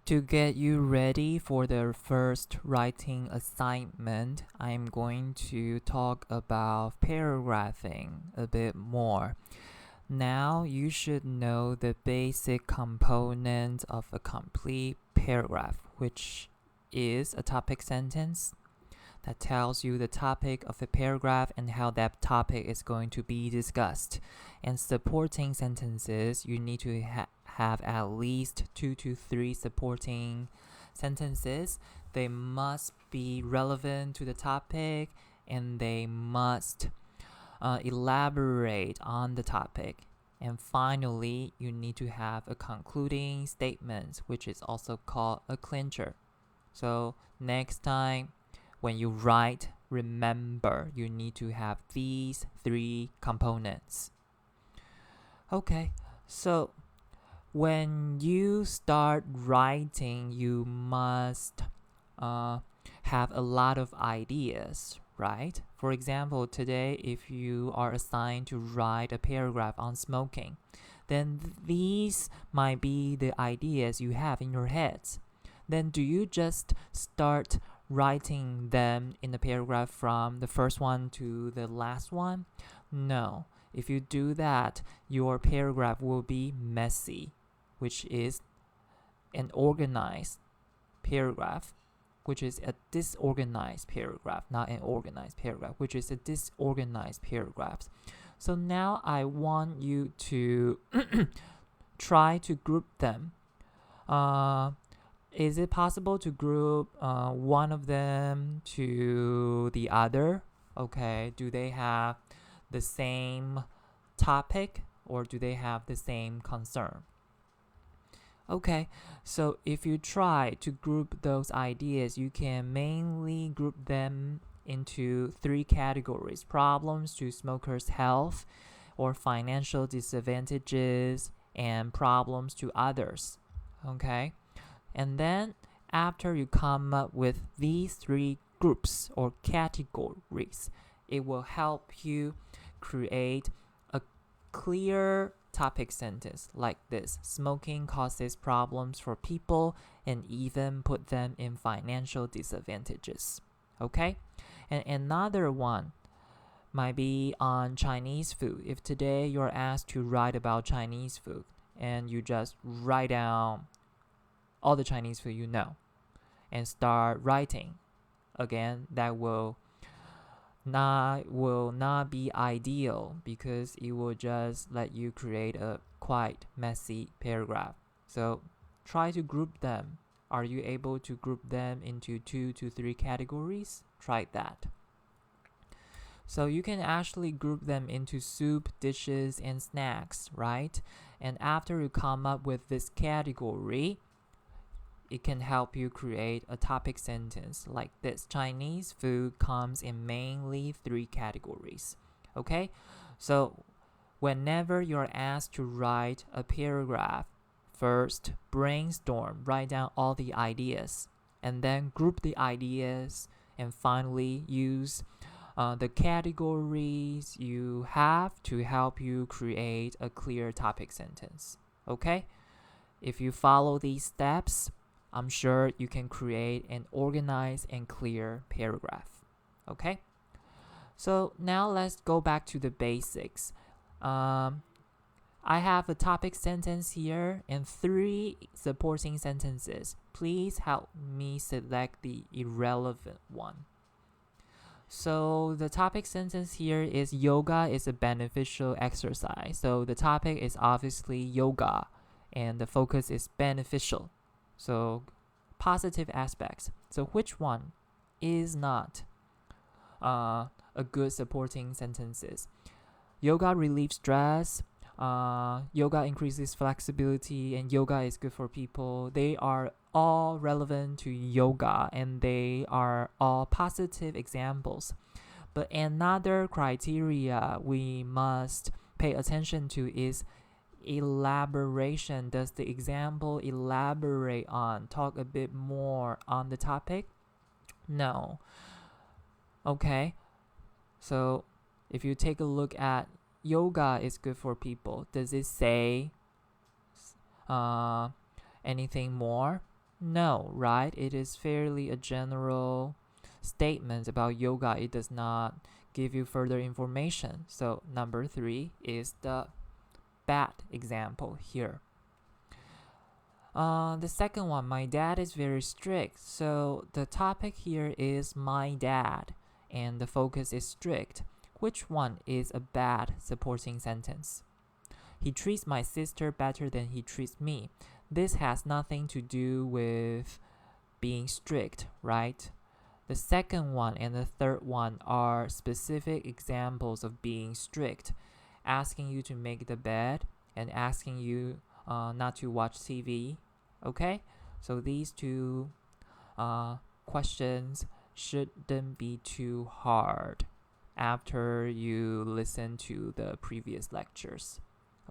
To get you ready for the first writing assignment, I'm going to talk about paragraphing a bit more. Now you should know the basic components of a complete paragraph, which is a topic sentence that tells you the topic of the paragraph and how that topic is going to be discussed. And supporting sentences, you need to have at least 2 to 3 supporting sentences. They must be relevant to the topic and they must elaborate on the topic. And finally, you need to have a concluding statement, which is also called a clincher. So next time when you write, remember you need to have these 3 components. Okay, so when you start writing, you must have a lot of ideas, right? For example, today, if you are assigned to write a paragraph on smoking, then these might be the ideas you have in your heads. Then do you just start writing them in the paragraph from the first one to the last one? No. If you do that, your paragraph will be messy, which is an organized paragraph, which is a disorganized paragraph, not an organized paragraph, which is a disorganized paragraph. So now I want you to try to group them. Is it possible to group one of them to the other? Okay, do they have the same topic or do they have the same concern? Okay, so if you try to group those ideas, you can mainly group them into 3 categories: problems to smokers' health, or financial disadvantages, and problems to others. Okay, and then after you come up with these 3 groups or categories, it will help you create a clear topic sentence like this: smoking causes problems for people and even put them in financial disadvantages. Okay, and another one might be on Chinese food. If today you're asked to write about Chinese food and you just write down all the Chinese food you know and start writing, again, that will not be ideal because it will just let you create a quite messy paragraph. So try to group them. Are you able to group them into 2 to 3 categories? Try that. So you can actually group them into soup, dishes, and snacks, right? And after you come up with this category, it can help you create a topic sentence like this: Chinese food comes in mainly 3 categories. Okay, so whenever you're asked to write a paragraph, first brainstorm, write down all the ideas, and then group the ideas, and finally use the categories you have to help you create a clear topic sentence. Okay, if you follow these steps, I'm sure you can create an organized and clear paragraph. Okay? So now let's go back to the basics. I have a topic sentence here and 3 supporting sentences. Please help me select the irrelevant one. So the topic sentence here is: yoga is a beneficial exercise. So the topic is obviously yoga and the focus is beneficial. So positive aspects. So which one is not a good supporting sentences? Yoga relieves stress, yoga increases flexibility, and yoga is good for people. They are all relevant to yoga and they are all positive examples. But another criteria we must pay attention to is elaboration. Does the example elaborate on, talk a bit more on the topic? No. Okay, so if you take a look at yoga is good for people, does it say anything more? No, right? It is fairly a general statement about yoga. It does not give you further information. So number 3 is the bad example here. The second one, my dad is very strict. So the topic here is my dad, and the focus is strict. Which one is a bad supporting sentence? He treats my sister better than he treats me. This has nothing to do with being strict, right? The second one and the third one are specific examples of being strict, asking you to make the bed and asking you not to watch TV. Okay, so these two questions shouldn't be too hard after you listen to the previous lectures.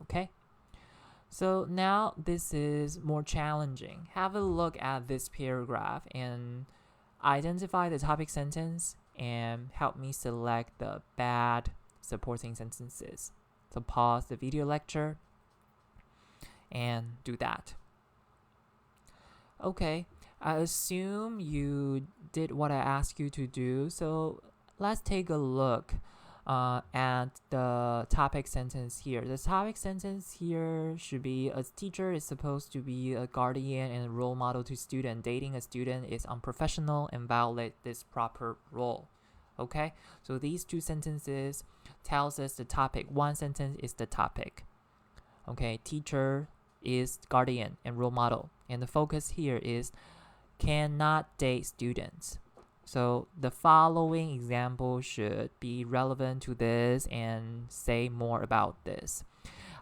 Okay, so now this is more challenging. Have a look at this paragraph and identify the topic sentence and help me select the bad supporting sentences. So pause the video lecture and do that. Okay, I assume you did what I asked you to do, so let's take a look at the topic sentence here. The topic sentence here should be: a teacher is supposed to be a guardian and a role model to student. Dating a student is unprofessional and violate this proper role. Okay, so these two sentences tells us the topic. One sentence is the topic. Okay, teacher is guardian and role model, and the focus here is cannot date students. So the following example should be relevant to this and say more about this.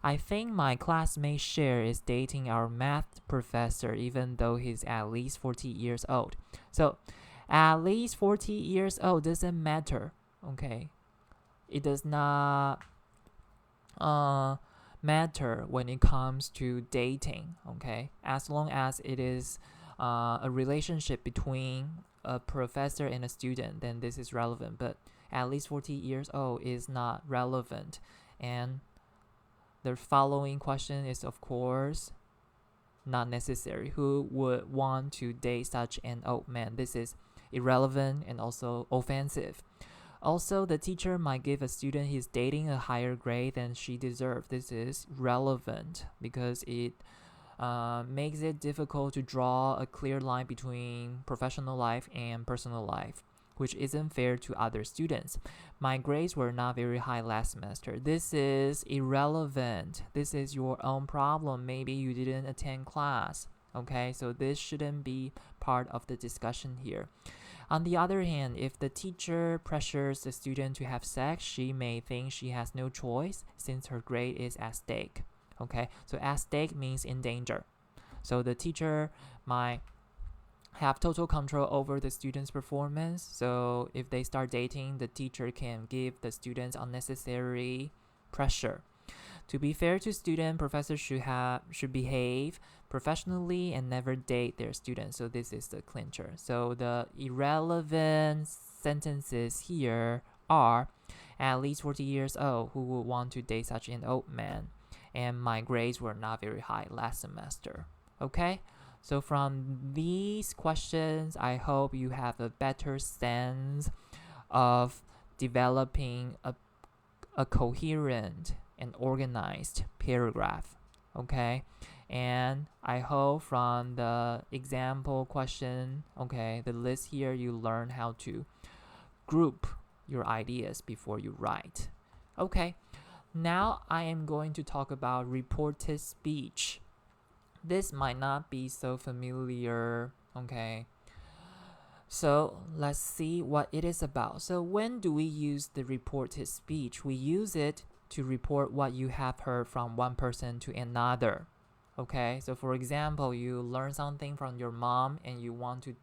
I think my classmate Cher is dating our math professor even though he's at least 40 years old. So at least 40 years old doesn't matter. Okay, it does not matter when it comes to dating. Okay, as long as it is a relationship between a professor and a student, then this is relevant. But at least 40 years old is not relevant. And the following question is, of course, not necessary. Who would want to date such an old man? This is irrelevant and also offensive. Also, the teacher might give a student he's dating a higher grade than she deserves. This is relevant because it makes it difficult to draw a clear line between professional life and personal life, which isn't fair to other students. My grades were not very high last semester. This is irrelevant. This is your own problem. Maybe you didn't attend class. Okay, so this shouldn't be part of the discussion here. On the other hand, if the teacher pressures the student to have sex, she may think she has no choice since her grade is at stake. Okay, so at stake means in danger. So the teacher might have total control over the student's performance. So if they start dating, the teacher can give the students unnecessary pressure. To be fair to students, professors should behave professionally and never date their students. So this is the clincher. So the irrelevant sentences here are: at least 40 years old, who would want to date such an old man? And my grades were not very high last semester. Okay, so from these questions, I hope you have a better sense of developing a coherent and organized paragraph. Okay, and I hope from the example question, okay, the list here, you learn how to group your ideas before you write. Okay, now I am going to talk about reported speech. This might not be so familiar, okay? So let's see what it is about. So when do we use the reported speech? We use it to report what you have heard from one person to another. Okay, so for example, you learn something from your mom and you want to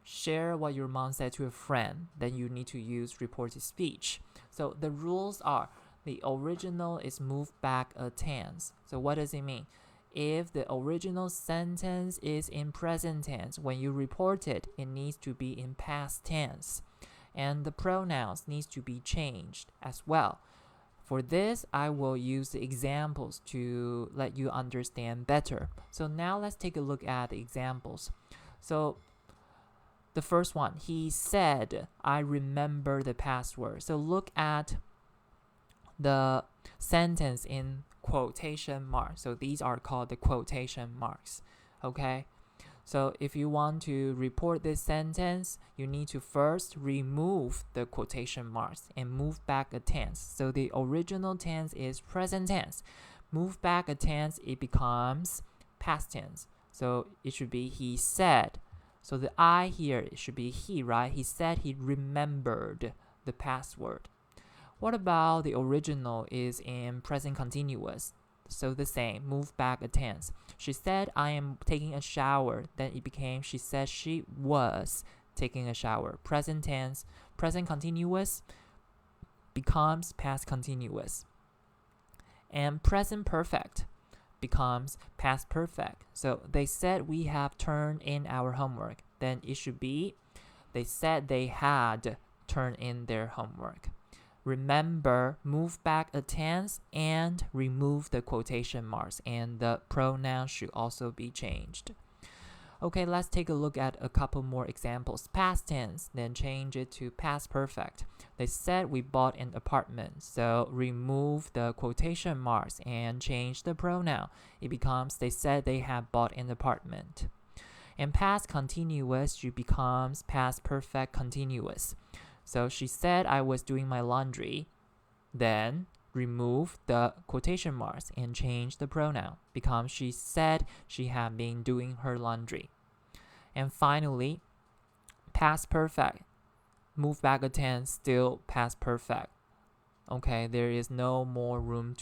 share what your mom said to a friend, then you need to use reported speech. So the rules are: the original is moved back a tense. So what does it mean? If the original sentence is in present tense, when you report it, it needs to be in past tense. And the pronouns needs to be changed as well. For this, I will use the examples to let you understand better. So now let's take a look at the examples. So the first one, he said, I remember the password. So look at the sentence in quotation marks. So these are called the quotation marks. Okay. So if you want to report this sentence, you need to first remove the quotation marks and move back a tense. So the original tense is present tense. Move back a tense, it becomes past tense. So it should be he said. So the I here, it should be he, right? He said he remembered the password. What about the original is in present continuous? So the same, move back a tense. She said, I am taking a shower. Then it became, she said she was taking a shower. Present tense, present continuous becomes past continuous. And present perfect becomes past perfect. So they said we have turned in our homework. Then it should be, they said they had turned in their homework. Remember, move back a tense and remove the quotation marks, and the pronoun should also be changed. Okay, let's take a look at a couple more examples. Past tense, then change it to past perfect. They said we bought an apartment, so remove the quotation marks and change the pronoun. It becomes, they said they had bought an apartment. And past continuous should becomes past perfect continuous. So she said I was doing my laundry. Then remove the quotation marks and change the pronoun. Becomes she said she had been doing her laundry. And finally, past perfect. Move back a tense, still past perfect. Okay, there is no more room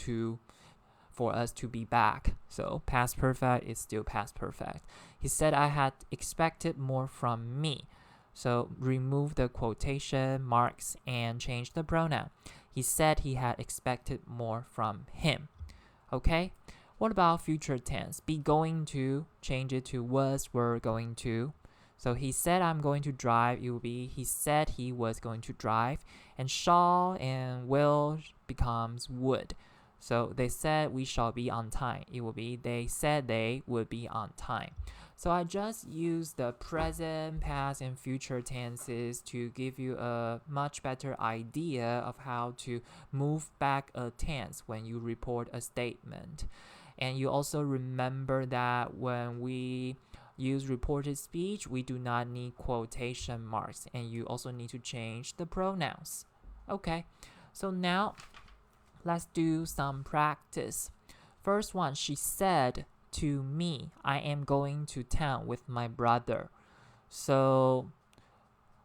for us to be back. So past perfect is still past perfect. He said I had expected more from me. So remove the quotation marks and change the pronoun. He said he had expected more from him. Okay? What about future tense? Be going to, change it to was, were going to. So he said I'm going to drive. It will be he said he was going to drive. And shall and will becomes would. So they said we shall be on time. It will be they said they would be on time. So I just use the present, past, and future tenses to give you a much better idea of how to move back a tense when you report a statement. And you also remember that when we use reported speech, we do not need quotation marks, and you also need to change the pronouns. Okay, so now let's do some practice. First one, she said to me, I am going to town with my brother. So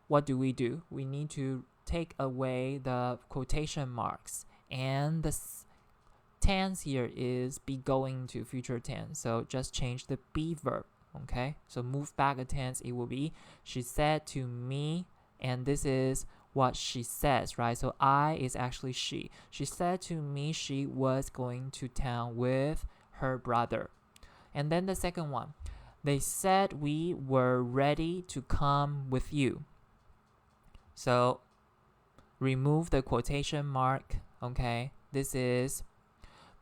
what do? We need to take away the quotation marks, and the tense here is be going to future tense. So just change the be verb. Okay, so move back a tense, it will be she said to me, and this is what she says, right? So I is actually she. She said to me she was going to town with her brother. And then the second one, they said we were ready to come with you. So remove the quotation mark. Okay, this is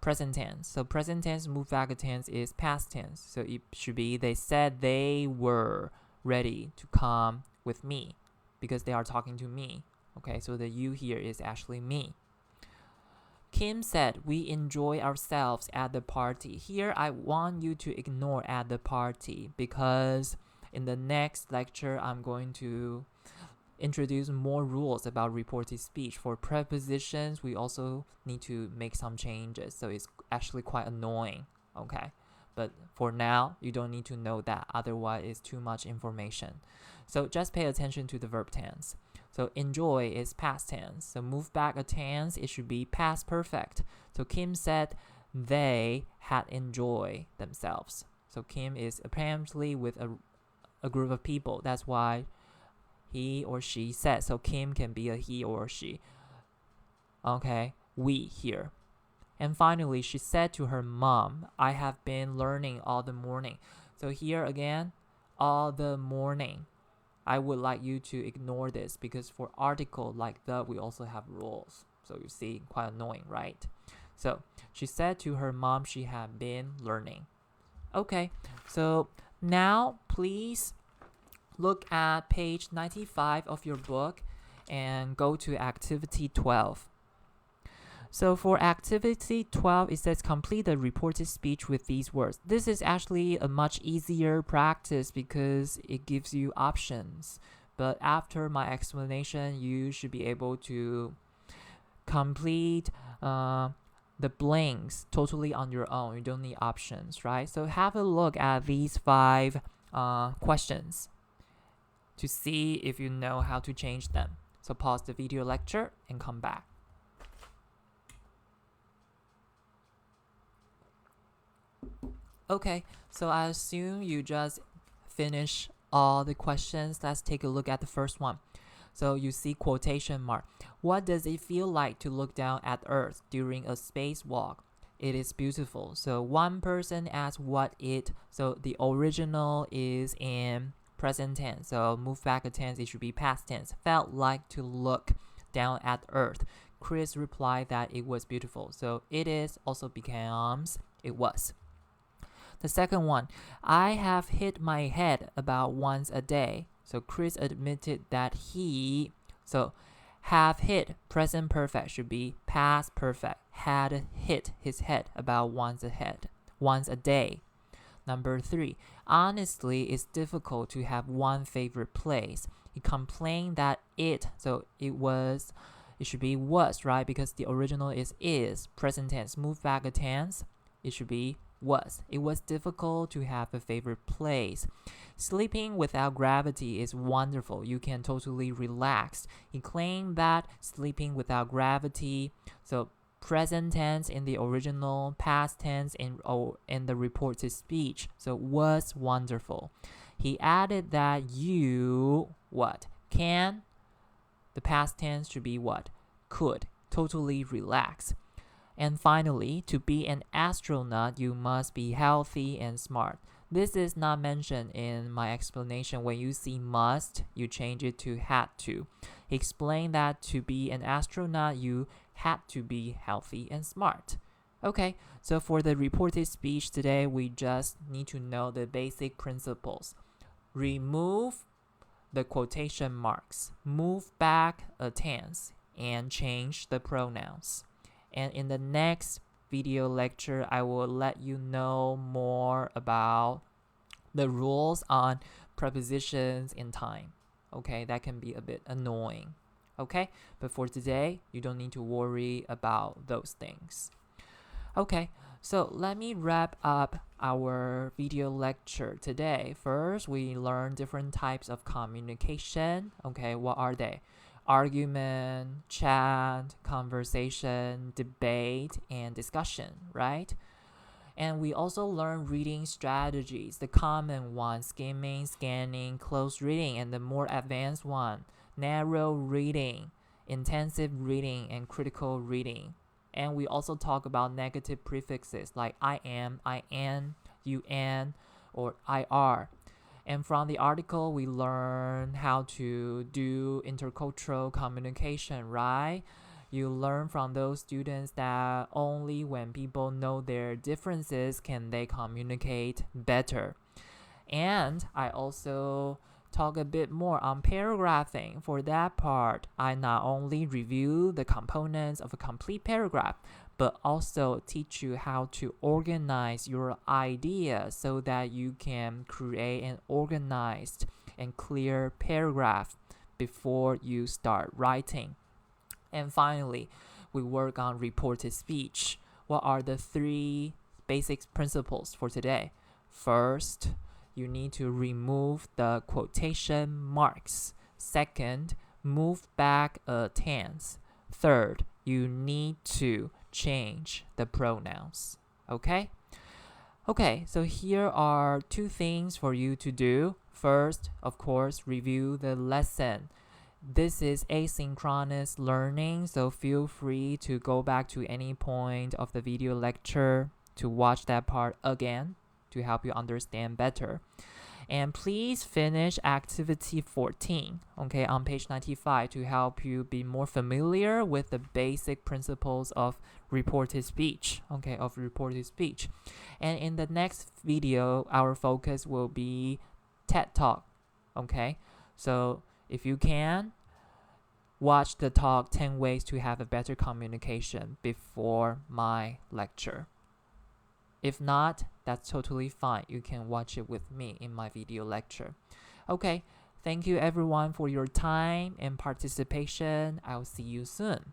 present tense. So present tense, move back a tense is past tense. So it should be they said they were ready to come with me because they are talking to me. Okay, so the you here is actually me. Kim said we enjoy ourselves at the party. Here I want you to ignore at the party because in the next lecture I'm going to introduce more rules about reported speech. For prepositions, we also need to make some changes, so it's actually quite annoying. Okay, but for now you don't need to know that, otherwise it's too much information. So just pay attention to the verb tense. So enjoy is past tense, so move back a tense, it should be past perfect. So Kim said they had enjoyed themselves. So Kim is apparently with a group of people, that's why he or she said. So Kim can be a he or a she. Okay, we here. And finally, she said to her mom, I have been learning all the morning. So here again, all the morning. I would like you to ignore this because for article like the, we also have rules. So you see, quite annoying, right? So she said to her mom she had been learning. Okay, so now please look at page 95 of your book and go to activity 12. So for activity 12, it says complete the reported speech with these words. This is actually a much easier practice because it gives you options. But after my explanation, you should be able to complete the blanks totally on your own. You don't need options, right? So have a look at these 5 questions to see if you know how to change them. So pause the video lecture and come back. Okay, so I assume you just finished all the questions. Let's take a look at the first one. So you see quotation mark. What does it feel like to look down at Earth during a spacewalk? It is beautiful. So one person asked what it, so the original is in present tense. So move back a tense, it should be past tense. Felt like to look down at Earth. Chris replied that it was beautiful. So it is also becomes it was. The second one, I have hit my head about once a day. So Chris admitted that he, so have hit, present perfect should be past perfect, had hit his head about once a day. Number 3, honestly, it's difficult to have one favorite place. He complained that it, so it should be was, right? Because the original is, present tense, move back a tense, it should be was. It was difficult to have a favorite place. Sleeping without gravity is wonderful. You can totally relax. He claimed that sleeping without gravity, so present tense in the original, past tense in the reported speech, so was wonderful. He added that you, what? Can, the past tense should be what? Could, totally relax. And finally, to be an astronaut, you must be healthy and smart. This is not mentioned in my explanation. When you see must, you change it to had to. He explained that to be an astronaut, you had to be healthy and smart. Okay, so for the reported speech today, we just need to know the basic principles. Remove the quotation marks, move back a tense, and change the pronouns. And in the next video lecture, I will let you know more about the rules on prepositions in time. Okay, that can be a bit annoying. Okay, but for today, you don't need to worry about those things. Okay, so let me wrap up our video lecture today. First, we learned different types of communication. Okay, what are they? Argument, chat, conversation, debate, and discussion, right? And we also learn reading strategies, the common one, skimming, scanning, close reading, and the more advanced one, narrow reading, intensive reading, and critical reading. And we also talk about negative prefixes like I am, IN, UN, or IR. And from the article, we learn how to do intercultural communication, right? You learn from those students that only when people know their differences can they communicate better. And I also talk a bit more on paragraphing. For that part, I not only review the components of a complete paragraph, but also teach you how to organize your idea so that you can create an organized and clear paragraph before you start writing. And finally, we work on reported speech. What are the 3 basic principles for today? First, you need to remove the quotation marks. Second, move back a tense. Third, you need to change the pronouns. Okay? Okay, so here are 2 things for you to do. First, of course, review the lesson. This is asynchronous learning, so feel free to go back to any point of the video lecture to watch that part again to help you understand better. And please finish activity 14, okay, on page 95 to help you be more familiar with the basic principles of reported speech, okay, And in the next video, our focus will be TED Talk, Okay, so if you can, watch the talk 10 ways to have a better communication before my lecture. If not, that's totally fine. You can watch it with me in my video lecture. Okay, thank you everyone for your time and participation. I'll see you soon.